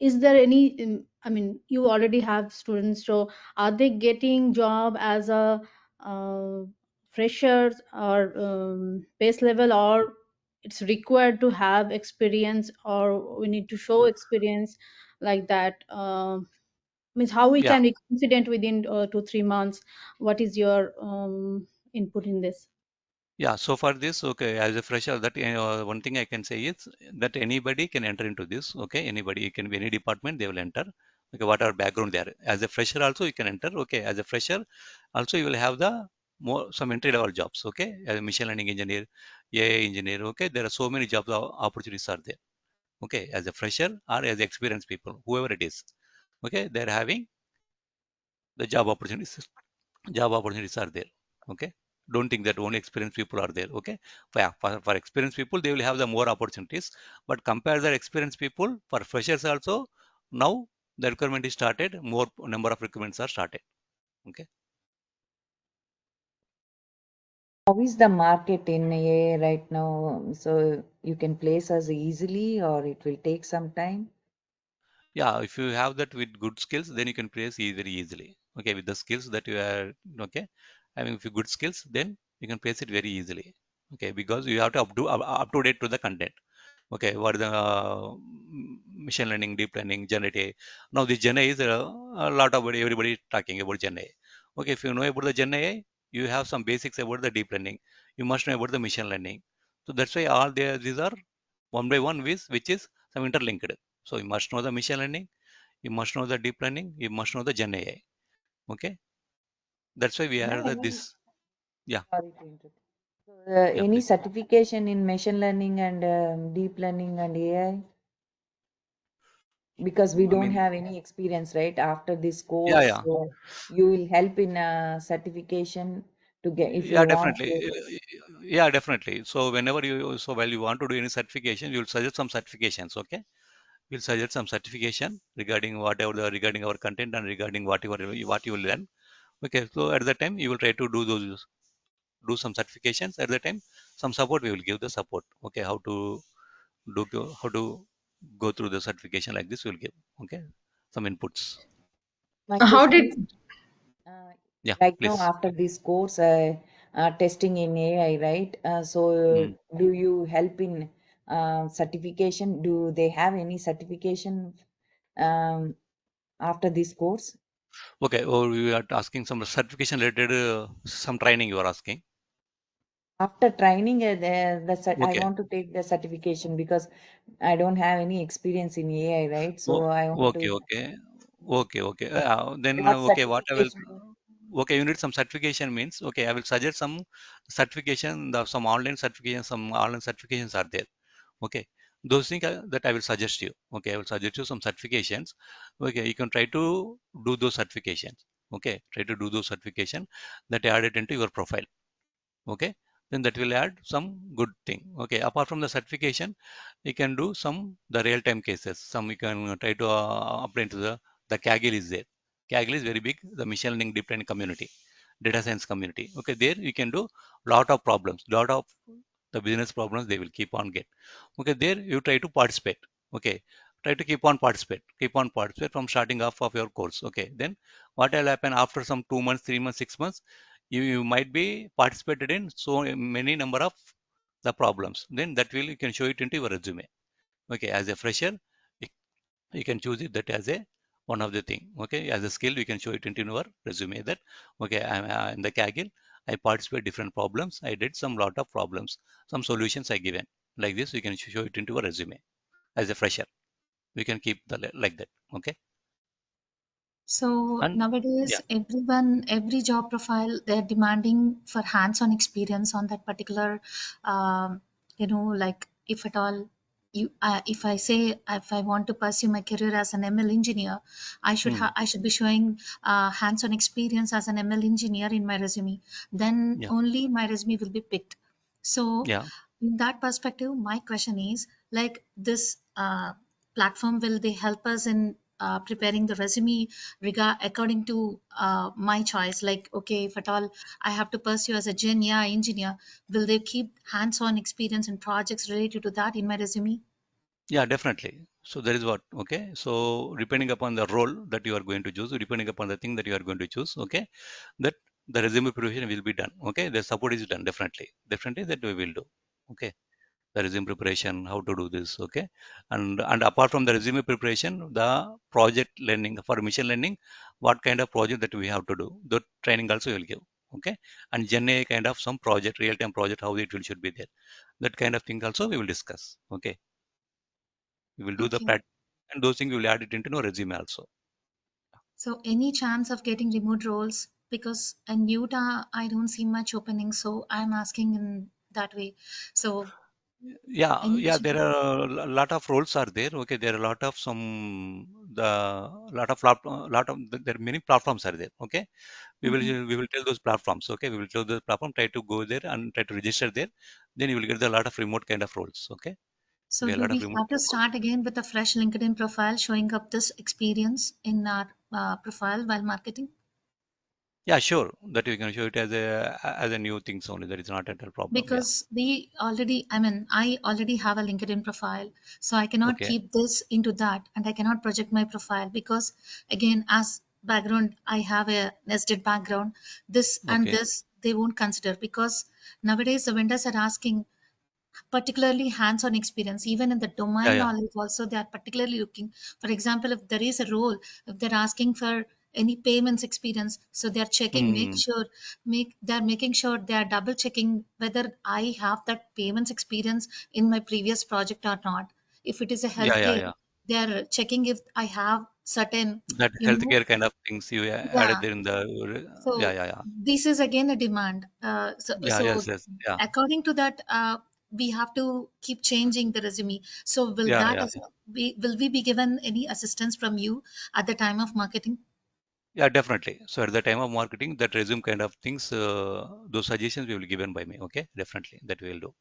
is there any I mean, you already have students, so are they getting job as a uh, freshers or base level, or it's required to have experience, or we need to show experience like that? Means how we Yeah, can be confident within 2 3 months? What is your input in this? yeah. So for this, okay, as a fresher, that one thing I can say is that anybody can enter into this. Okay, anybody, it can be any department, they will enter. Okay, what our background there. As a fresher also you can enter. Okay, as a fresher, also you will have the more some entry level jobs. Okay, as a machine learning engineer, AI engineer. Okay, there are so many job opportunities are there. Okay, as a fresher or as experienced people, whoever it is. Okay, they're having the job opportunities are there. Okay, don't think that only experienced people are there. Okay, for experienced people they will have the more opportunities, but compare the experienced people for freshers also, now the requirement is started, more number of requirements are started. Okay. How is the market in AI right now? So you can place us easily, or it will take some time? Yeah, if you have that with good skills, then you can place very easily. Okay, with the skills that you are, okay, having if you good skills, then you can place it very easily. Okay, because you have to up to date to the content. Okay, what is the machine learning, deep learning, generative. Now the Gen AI is a lot of everybody talking about Gen AI. Okay, if you know about the Gen AI, you have some basics about the deep learning. You must know about the machine learning. So that's why all these are one by one, which is some interlinked. So you must know the machine learning, you must know the deep learning, you must know the Gen AI. Okay, that's why we Can I are the any, this. Yeah, sorry to interrupt. So, yeah, any please. certification in machine learning and deep learning and AI? Because we I don't mean, have any experience, right? After this yeah, course, yeah. you will help in certification to get if you Yeah, want definitely. to. Yeah, definitely. So whenever so while you want to do any certification, you'll suggest some certifications. Okay, we'll suggest some certification regarding whatever regarding our content and regarding what you will learn. Okay, so at that time you will try to do some certifications. At that time, some support we will give the support. Okay, how to go through the certification like this. We'll give. Okay, some inputs. My How question did is, uh, Yeah, right now please. after this course, testing in AI, right? So Mm. do you help in certification? Do they have any certification um, after this course? Okay, or we are asking some certification related, some training you are asking. After training, I Okay. want to take the certification because I don't have any experience in AI, right? So Oh, I want okay, to. okay, okay, okay. Then What okay, what I will. certification? Okay, you need some certification means. Okay, I will suggest some certification. Some online certification, some online certifications are there. Okay, those things that I will suggest you. Okay, I will suggest you some certifications. Okay, you can try to do those certifications. Okay, try to do those certification that add it into your profile. Okay, then that will add some good thing. Okay, apart from the certification, you can do some the real-time cases. Some you can try to apply into the Kaggle is there. Kaggle is very big, the machine learning deep learning community, data science community. Okay, there you can do lot of problems, lot of the business problems they will keep on get. Okay, there you try to participate. Okay, try to keep on participate from starting off of your course. Okay, then what will happen after some 2 months, 3 months, 6 months, you might be participated in so many number of the problems, then that will you can show it into your resume. Okay, as a fresher, you you can choose it that as a one of the thing. Okay, as a skill you can show it into your resume that okay, I'm in the Kaggle, I participate different problems, I did some lot of problems, some solutions I given. Like this you can show it into a resume as a fresher. We can keep the like that. Okay. So And nowadays, yeah. every job profile, they're demanding for hands-on experience on that particular, like if at all if I say if I want to pursue my career as an ML engineer, Hmm. I should be showing hands-on experience as an ML engineer in my resume. Then Yeah. only my resume will be picked. So Yeah. in that perspective, my question is like this platform, will they help us in preparing the resume according to my choice? Like, okay, if at all I have to pursue as a Gen AI engineer, will they keep hands-on experience in projects related to that in my resume? Yeah, definitely. So that is what, okay. So depending upon the role that you are going to choose, depending upon the thing that you are going to choose, okay, that the resume preparation will be done. Okay, the support is done definitely. Definitely that we will do. Okay, the resume preparation, how to do this. Okay, and apart from the resume preparation, the project learning for machine learning, what kind of project that we have to do, the training also will give. Okay, and Gen AI kind of some project, real time project, how it will should be there. That kind of thing also we will discuss. Okay, we will do the Okay. practice and those things we will add it into no resume also. So any chance of getting remote roles? Because in Utah, I don't see much opening, so I'm asking in that way. So Yeah, any yeah, chance? there are a lot of roles are there. Okay, there are a lot of some the lot of there are many platforms are there. Okay, Mhm. we will tell those platforms. Okay, we will tell those platform, try to go there and try to register there. Then you will get a lot of remote kind of roles. Okay, So we have a do lot we of remote have kind to of roles. start again with a fresh LinkedIn profile showing up this experience in our profile while marketing? Yeah, sure. That we can show it as a new things only. That is not at all problem. Yeah. Because I already have a LinkedIn profile, so I cannot Okay. keep this into that, and I cannot project my profile because, again, as background, I have a nested background. This and Okay. this they won't consider because nowadays the vendors are asking particularly hands-on experience, even in the Yeah. domain Yeah. knowledge also they are particularly looking. For example, if there is a role, if they're asking for any payments experience, so they're checking, Hmm. they're making sure they are double checking whether I have that payments experience in my previous project or not. If it is a Yeah. Yeah. healthcare, Yeah. they are checking if I have certain, That you know healthcare kind of things you yeah. added there in the yeah. So Yeah. Yeah. this is again a demand. Yeah, yes, yes, yeah, According to that, we have to keep changing the resume. So yeah, yeah, yeah, will we be given any assistance from you at the time of marketing? yeah, definitely. So at the time of marketing, that resume kind of things, those suggestions will be given by me. Okay, definitely that we will do.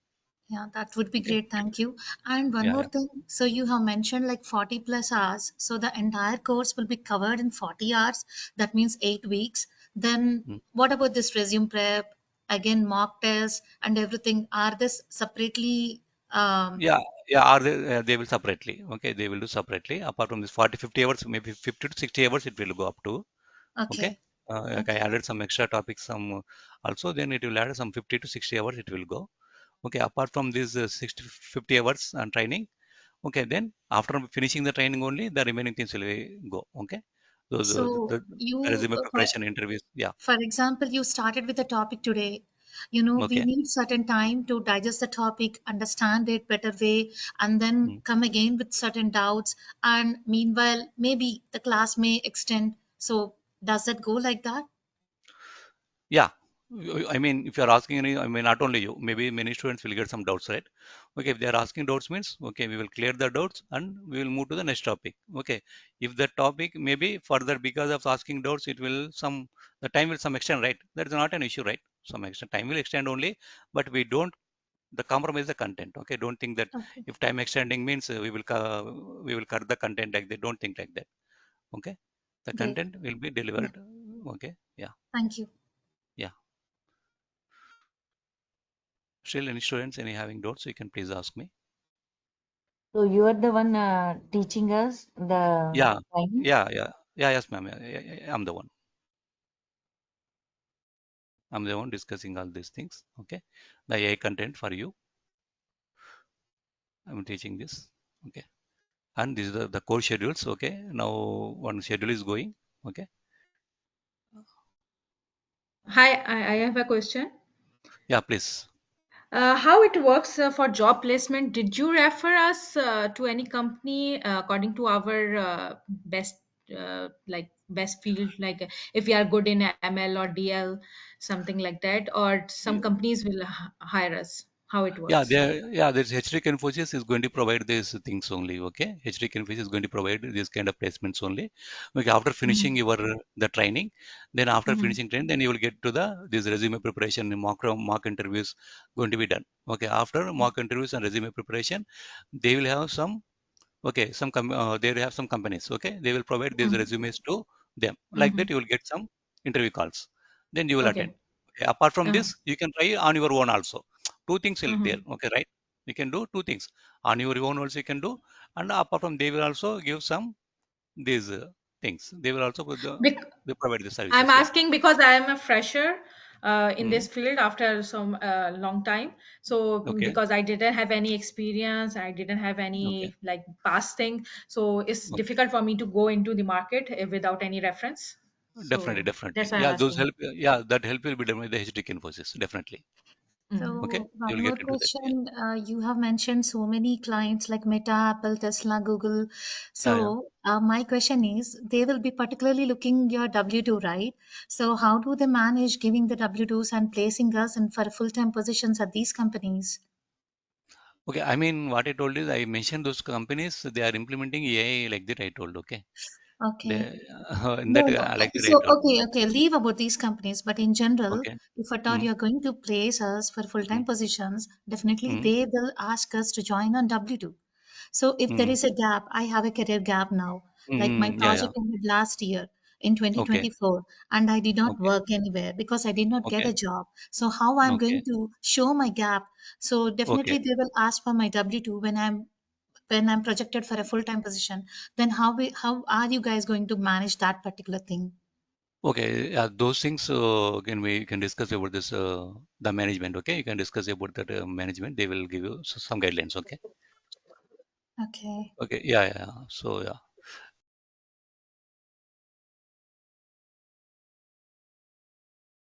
Yeah, that would be Okay, great. Thank you. And one yeah, more yeah. thing. So you have mentioned like 40 plus hours. So the entire course will be covered in 40 hours. That means 8 weeks. Then Mm. what about this resume prep? Again, mock tests and everything. Are this separately? Yeah, yeah. Are they will separately? Okay, they will do separately. Apart from this 40, 50 hours, maybe 50 to 60 hours, it will go up to. Okay, Okay. like I Okay. added some extra topics, some also. Then it will add some 50 to 60 hours. It will go. Okay, apart from this 60, 50 hours on training. Okay, then after finishing the training only, the remaining things will go. Okay, those So the you, resume preparation interviews. Yeah. for example, you started with a topic today. You know, we Okay. need certain time to digest the topic, understand it better way, and then Mm. come again with certain doubts. And meanwhile, maybe the class may extend. So does that go like that? Yeah. I mean, if you are asking any, I mean, not only you, maybe many students will get some doubts, right? Okay, if they are asking doubts means, okay, we will clear the doubts and we will move to the next topic. Okay, if the topic maybe further because of asking doubts, it will some, the time will some extend, right? That is not an issue, right? Some extent time will extend only, but we don't the compromise the content. Okay, don't think that Okay, if time extending means we will cut the content like they don't think like that. Okay, the great. content will be Yeah, delivered. Okay, yeah, thank you. yeah. Still, any students, any having doubts, you can please ask me. So you are the one teaching us the Yeah, training. yeah. Yes, ma'am. Yeah, I'm the one. I'm the one discussing all these things. Okay, the AI content for you. I'm teaching this. Okay, and this is the core schedules. Okay, now one schedule is going. Okay, Hi, I have a question. yeah, please. How it works for job placement? Did you refer us to any company according to our best, best field? Like if we are good in ML or DL, something like that, or some companies will hire us. How it Yeah, works? there, yeah, there's HTTP Infosys is going to provide these things only. Okay, HTTP Infosys is going to provide this kind of placements only. Okay, after finishing Mm-hmm. your the training, then after Mm-hmm. finishing training, then you will get to the this resume preparation and mock interviews going to be done. Okay, after mock interviews and resume preparation, they will have some they will have some companies. Okay, they will provide these Mm-hmm. resumes to them. Like Mm-hmm. that, you will get some interview calls. Then you will attend. Okay. Okay, apart from Uh-huh. this, you can try on your own also. Two things will there. Mm-hmm. Okay, right? You can do two things on your own also. You can do, and apart from they will also give some these things. They will also they provide the I'm services. Yeah. asking because I am a fresher in Hmm. this field after some long time. So Okay. because I didn't have any experience, I didn't have Okay. any like past thing. So it's Okay. difficult for me to go into the market without any reference. Definitely, So definitely. that's why I'm Yeah, those asking. help. Yeah, that help will be done with the HTTP Infosys. Definitely. Mm. Okay, So you one will get more into that. Yeah. question. You have mentioned so many clients like Meta, Apple, Tesla, Google. Yeah, yeah. So my question is, they will be particularly looking your W-2, right? So how do they manage giving the W-2s and placing us in for full-time positions at these companies? Okay, I mean, what I told is I mentioned those companies, they are implementing AI like that I told, okay. Okay. They, in No, that, no. like that I So, told. okay, leave about these companies, but in general, Okay. if at all Mm, you're going to place us for full-time mm, positions, definitely mm, they will ask us to join on W-2. So if there mm, is a gap, I have a career gap now. Like my yeah, yeah. project ended last year in Okay, 2024, and I did not okay, work anywhere because I did not get okay, a job. So how I'm okay, going to show my gap? So okay. definitely they will ask for my W-2 when I'm projected for a full-time position. Then how are you guys going to manage that particular thing? Okay, those things can we can discuss about this the management. Okay, you can discuss about that management. They will give you some guidelines. Okay, Okay. okay, yeah, yeah. So yeah,